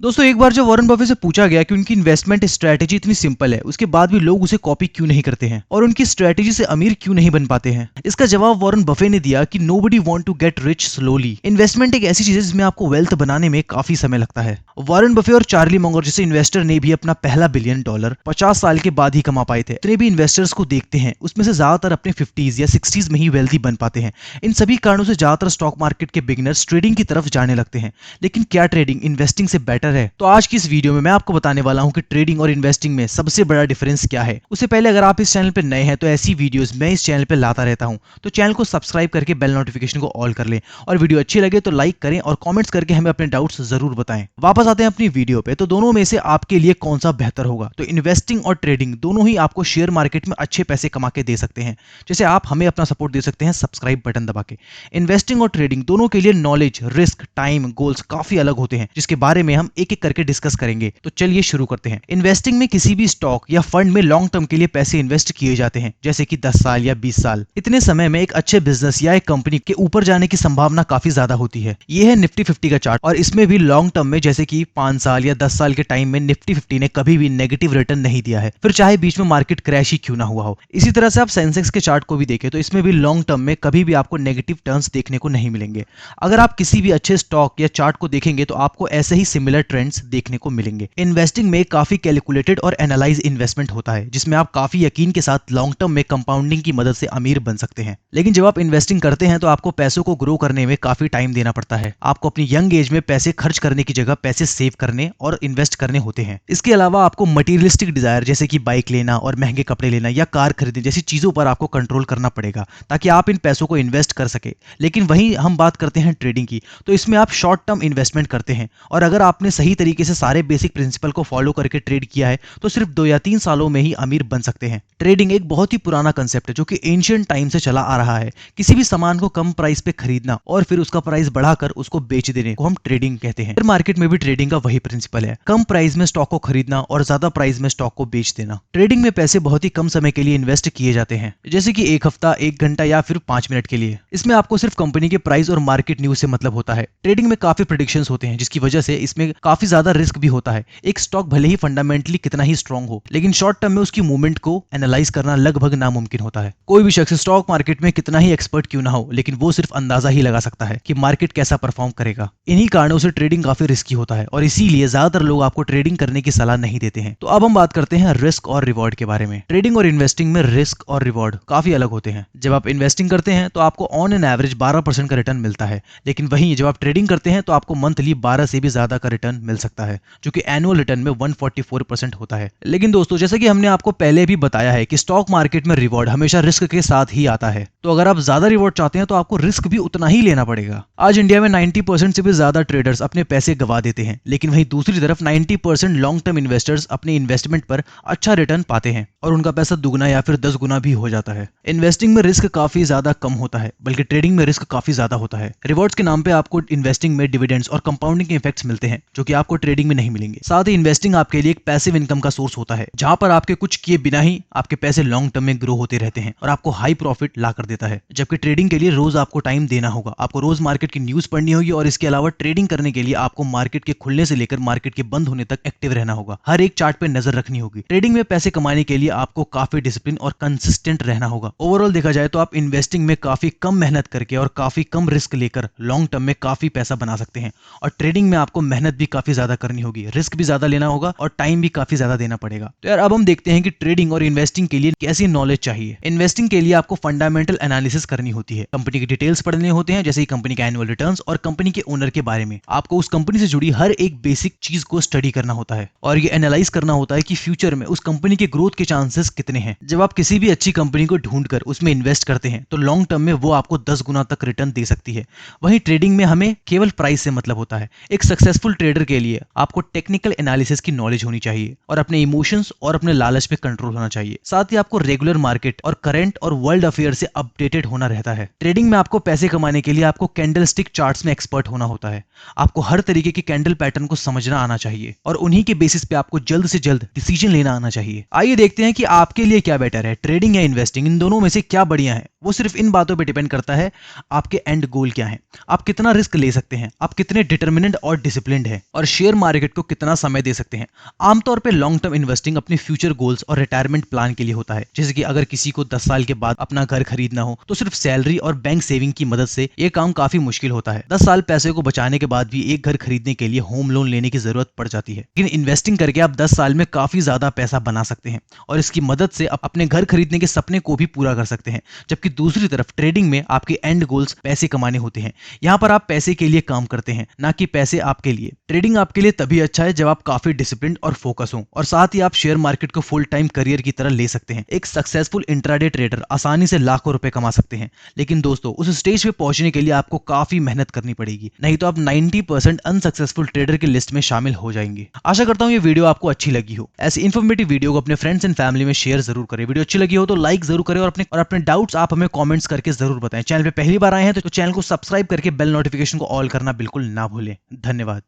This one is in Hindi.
दोस्तों एक बार जब वॉरेन बफे से पूछा गया कि उनकी इन्वेस्टमेंट स्ट्रेटेजी इतनी सिंपल है, उसके बाद भी लोग उसे कॉपी क्यों नहीं करते हैं और उनकी स्ट्रेटेजी से अमीर क्यों नहीं बन पाते हैं, इसका जवाब वॉरेन बफे ने दिया कि nobody want to get rich slowly. Investment एक ऐसी चीज है जिसमें आपको वेल्थ बनाने में काफी समय लगता है। वॉरेन बफे और चार्ली मुंगर जैसे इन्वेस्टर ने भी अपना पहला $1 बिलियन 50 साल के बाद ही कमा पाए थे। जितने भी इन्वेस्टर्स को देखते हैं उसमें से ज्यादातर अपने 50s या 60s में ही वेल्थी बन पाते हैं। इन सभी कारणों से ज्यादातर स्टॉक मार्केट के बिगिनर्स ट्रेडिंग की तरफ जाने लगते हैं। लेकिन क्या ट्रेडिंग इन्वेस्टिंग से बेटर है? तो आज की इस वीडियो में मैं आपको बताने वाला हूं कि ट्रेडिंग और इन्वेस्टिंग में सबसे बड़ा डिफरेंस क्या है। उससे पहले अगर आप इस चैनल पे नए हैं तो ऐसी वीडियोस मैं इस चैनल पे लाता रहता हूं, तो चैनल को सब्सक्राइब करके बेल नोटिफिकेशन को ऑल कर लें और वीडियो अच्छी लगे तो लाइक करें और कमेंट्स करके हमें अपने डाउट्स जरूर बताएं। वापस आते हैं अपनी वीडियो पे। तो दोनों में से आपके लिए कौन सा बेहतर होगा? तो इन्वेस्टिंग और ट्रेडिंग दोनों ही आपको शेयर मार्केट में अच्छे पैसे कमा के दे सकते हैं। जैसे आप हमें अपना सपोर्ट दे सकते हैं सब्सक्राइब बटन दबा के। इन्वेस्टिंग और ट्रेडिंग दोनों के लिए नॉलेज, रिस्क, टाइम, गोल्स काफी अलग होते हैं, जिसके बारे में हम एक एक करके डिस्कस करेंगे। तो चलिए शुरू करते हैं। इन्वेस्टिंग में किसी भी स्टॉक या फंड में लॉन्ग टर्म के लिए पैसे इन्वेस्ट किए जाते हैं, जैसे कि 10 साल या 20 साल। इतने समय में एक अच्छे बिजनेस या एक कंपनी के ऊपर जाने की संभावना काफी ज्यादा होती है। यह है निफ्टी 50 का चार्ट और इसमें भी लॉन्ग टर्म में जैसे कि 5 साल या 10 साल के टाइम में निफ्टी 50 ने कभी भी नेगेटिव रिटर्न नहीं दिया है, फिर चाहे बीच में मार्केट क्रैश ही क्यों ना हुआ हो। इसी तरह से आप सेंसेक्स के चार्ट को भी देखें तो इसमें भी लॉन्ग टर्म में कभी भी आपको नेगेटिव टर्न्स देखने को नहीं मिलेंगे। अगर आप किसी भी अच्छे स्टॉक या चार्ट को देखेंगे तो आपको ऐसे ही सिमिलर ट्रेंड्स देखने को मिलेंगे। इन्वेस्टिंग में काफी कैलकुलेटेड और एनालाइज इन्वेस्टमेंट होता है, जिसमें आप काफी यकीन के साथ लॉन्ग टर्म में कंपाउंडिंग की मदद से अमीर बन सकते हैं। लेकिन जब आप इन्वेस्टिंग करते हैं तो आपको पैसों को ग्रो करने में काफी टाइम देना पड़ता है। आपको अपनी यंग एज में पैसे खर्च करने की जगह पैसे सेव करने और इन्वेस्ट करने होते हैं। इसके अलावा आपको मटीरियलिस्टिक डिजायर जैसे कि बाइक लेना और महंगे कपड़े लेना या कार खरीदने जैसी चीजों पर आपको कंट्रोल करना पड़ेगा ताकि आप इन पैसों को इन्वेस्ट कर सके। लेकिन वहीं हम बात करते हैं ट्रेडिंग की, तो इसमें आप शॉर्ट टर्म इन्वेस्टमेंट करते हैं और अगर आपने सही तरीके से सारे बेसिक प्रिंसिपल को फॉलो करके ट्रेड किया है तो सिर्फ 2 या 3 सालों में ही अमीर बन सकते हैं। ट्रेडिंग एक बहुत ही पुराना कंसेप्ट है जो कि एंशिएंट टाइम से चला आ रहा है। किसी भी सामान को कम प्राइस पे खरीदना और फिर उसका प्राइस बढ़ाकर उसको बेच देने को हम ट्रेडिंग कहते हैं। मार्केट में भी ट्रेडिंग का वही प्रिंसिपल है, कम प्राइस में स्टॉक को खरीदना और ज्यादा प्राइस में स्टॉक को बेच देना। ट्रेडिंग में पैसे बहुत ही कम समय के लिए इन्वेस्ट किए जाते हैं, जैसे कि 1 हफ्ता, 1 घंटा या फिर 5 मिनट के लिए। इसमें आपको सिर्फ कंपनी के प्राइस और मार्केट न्यूज से मतलब होता है। ट्रेडिंग में काफी प्रेडिक्शंस होते हैं जिसकी वजह से इसमें काफी ज्यादा रिस्क भी होता है। एक स्टॉक भले ही फंडामेंटली कितना ही स्ट्रांग हो, लेकिन शॉर्ट टर्म में उसकी मूवमेंट को एनालाइज करना लगभग नामुमकिन होता है। कोई भी शख्स स्टॉक मार्केट में कितना ही एक्सपर्ट क्यों ना हो, लेकिन वो सिर्फ अंदाजा ही लगा सकता है कि मार्केट कैसा परफॉर्म करेगा। इन्हीं कारणों से ट्रेडिंग काफी रिस्की होता है और इसीलिए ज्यादातर लोग आपको ट्रेडिंग करने की सलाह नहीं देते हैं। तो अब हम बात करते हैं रिस्क और रिवॉर्ड के बारे में। ट्रेडिंग और इन्वेस्टिंग में रिस्क और रिवॉर्ड काफी अलग होते हैं। जब आप इन्वेस्टिंग करते हैं तो आपको ऑन एन एवरेज 12% का रिटर्न मिलता है, लेकिन वहीं जब आप ट्रेडिंग करते हैं तो आपको मंथली 12 से भी ज्यादा का रिटर्न मिल सकता है, जो कि एनुअल रिटर्न में 144% होता है। लेकिन दोस्तों जैसा कि हमने आपको पहले भी बताया है कि स्टॉक मार्केट में रिवॉर्ड हमेशा रिस्क के साथ ही आता है। तो अगर आप ज्यादा रिवॉर्ड चाहते हैं तो आपको रिस्क भी उतना ही लेना पड़ेगा। आज इंडिया में 90% से भी ज्यादा ट्रेडर्स अपने पैसे गवा देते हैं, लेकिन वहीं दूसरी तरफ 90% लॉन्ग टर्म इन्वेस्टर्स अपने इन्वेस्टमेंट पर अच्छा रिटर्न पाते हैं और उनका पैसा दुगना या फिर 10 गुना भी हो जाता है। इन्वेस्टिंग में रिस्क काफी ज्यादा कम होता है, बल्कि ट्रेडिंग में रिस्क काफी ज्यादा होता है। रिवॉर्ड्स के नाम पे आपको इन्वेस्टिंग में डिविडेंड्स और कंपाउंडिंग के इफेक्ट्स मिलते हैं, जो कि आपको ट्रेडिंग में नहीं मिलेंगे। साथ ही इन्वेस्टिंग आपके लिए एक पैसिव इनकम का सोर्स होता है, जहां पर आपके कुछ किए बिना ही आपके पैसे लॉन्ग टर्म में ग्रो होते रहते हैं और आपको हाई प्रॉफिट ला कर देता है। जबकि ट्रेडिंग के लिए रोज आपको टाइम देना होगा, आपको रोज मार्केट की न्यूज पढ़नी होगी और इसके अलावा ट्रेडिंग करने के लिए आपको मार्केट के खुलने से लेकर मार्केट के बंद होने तक एक्टिव रहना होगा। हर एक चार्ट पे नजर रखनी होगी। ट्रेडिंग में पैसे कमाने के लिए आपको काफी डिसिप्लिन और कंसिस्टेंट रहना होगा। ओवरऑल देखा जाए तो आप इन्वेस्टिंग में काफी कम मेहनत करके और काफी कम रिस्क लेकर लॉन्ग टर्म में काफी पैसा बना सकते हैं, और ट्रेडिंग में आपको मेहनत भी काफी ज्यादा करनी होगी, रिस्क भी ज्यादा लेना होगा और टाइम भी काफी ज्यादा देना पड़ेगा। तो यार अब हम देखते हैं कि ट्रेडिंग और इन्वेस्टिंग के लिए कैसी नॉलेज चाहिए। इन्वेस्टिंग के लिए आपको फंडामेंटल एनालिसिस करनी होती है, कंपनी के डिटेल्स पढ़ने होते हैं, जैसे कंपनी का एनुअल रिटर्न्स और कंपनी के ओनर के बारे में। आपको उस कंपनी से जुड़ी हर एक बेसिक चीज को स्टडी करना होता है और ये एनालाइज करना होता है कि फ्यूचर में उस कंपनी के ग्रोथ के चांसेस कितने हैं। जब आप किसी भी अच्छी कंपनी को ढूंढकर उसमें इन्वेस्ट करते हैं तो लॉन्ग टर्म में वो आपको 10 गुना तक रिटर्न दे सकती है। वहीं ट्रेडिंग में हमें केवल प्राइस से मतलब होता है। एक सक्सेसफुल ट्रेडर के लिए आपको टेक्निकल एनालिसिस की नॉलेज होनी चाहिए और अपने इमोशंस और अपने लालच पे कंट्रोल होना चाहिए। साथ ही आपको रेगुलर मार्केट और करंट और वर्ल्ड अफेयर से अपडेटेड होना रहता है। ट्रेडिंग में आपको पैसे कमाने के लिए आपको कैंडल स्टिक चार्ट्स में एक्सपर्ट होना होता है। आपको हर तरीके के कैंडल पैटर्न को समझना आना चाहिए और उन्हीं के बेसिस पे आपको जल्द से जल्द डिसीजन लेना आना चाहिए। आइए देखते हैं कि आपके लिए क्या बेटर है, ट्रेडिंग या इन्वेस्टिंग। इन दोनों में से क्या बढ़िया है। वो सिर्फ इन बातों पे डिपेंड करता है आपके एंड गोल क्या है, आप कितना रिस्क ले सकते हैं, आप कितने डिटर्मिनेंट और डिसिप्लिन्ड हैं, और शेयर मार्केट को कितना समय दे सकते हैं। आमतौर पे लॉन्ग टर्म इन्वेस्टिंग अपने फ्यूचर गोल्स और रिटायरमेंट प्लान के लिए होता है। जैसे कि अगर किसी को 10 साल के बाद अपना घर खरीदना हो तो सिर्फ सैलरी और बैंक सेविंग की मदद से ये काम काफी मुश्किल होता है। 10 साल पैसे को बचाने के बाद भी एक घर खरीदने के लिए होम लोन लेने की जरूरत पड़ जाती है। लेकिन इन्वेस्टिंग करके आप 10 साल में काफी ज्यादा पैसा बना सकते हैं और इसकी मदद से आप अपने घर खरीदने के सपने को भी पूरा कर सकते हैं। जबकि दूसरी तरफ ट्रेडिंग में आपके एंड गोल्स पैसे कमाने होते हैं। यहाँ पर आप पैसे के लिए काम करते हैं, ना कि पैसे आपके लिए। ट्रेडिंग आपके लिए तभी अच्छा है जब आप काफी डिसिप्लिन और फोकस हो, और साथ ही आप शेयर मार्केट को फुल टाइम करियर की तरह ले सकते हैं। एक सक्सेसफुल इंट्राडे ट्रेडर आसानी से लाखों रुपए कमा सकते हैं, लेकिन दोस्तों उस स्टेज पे पहुंचने के लिए आपको काफी मेहनत करनी पड़ेगी, नहीं तो आप 90% अनसक्सेसफुल ट्रेडर की लिस्ट में शामिल हो जाएंगे। आशा करता हूं ये वीडियो आपको अच्छी लगी हो। ऐसी इन्फॉर्मेटिव वीडियो को अपने फ्रेंड्स एंड फैमिली में शेयर जरूर करें। वीडियो अच्छी लगी हो तो लाइक जरूर करें, और अपने डाउट्स आप हमें कमेंट्स करके जरूर बताएं। चैनल पे पहली बार आए हैं तो चैनल को सब्सक्राइब करके बेल नोटिफिकेशन को ऑल करना बिल्कुल ना भूलें। धन्यवाद।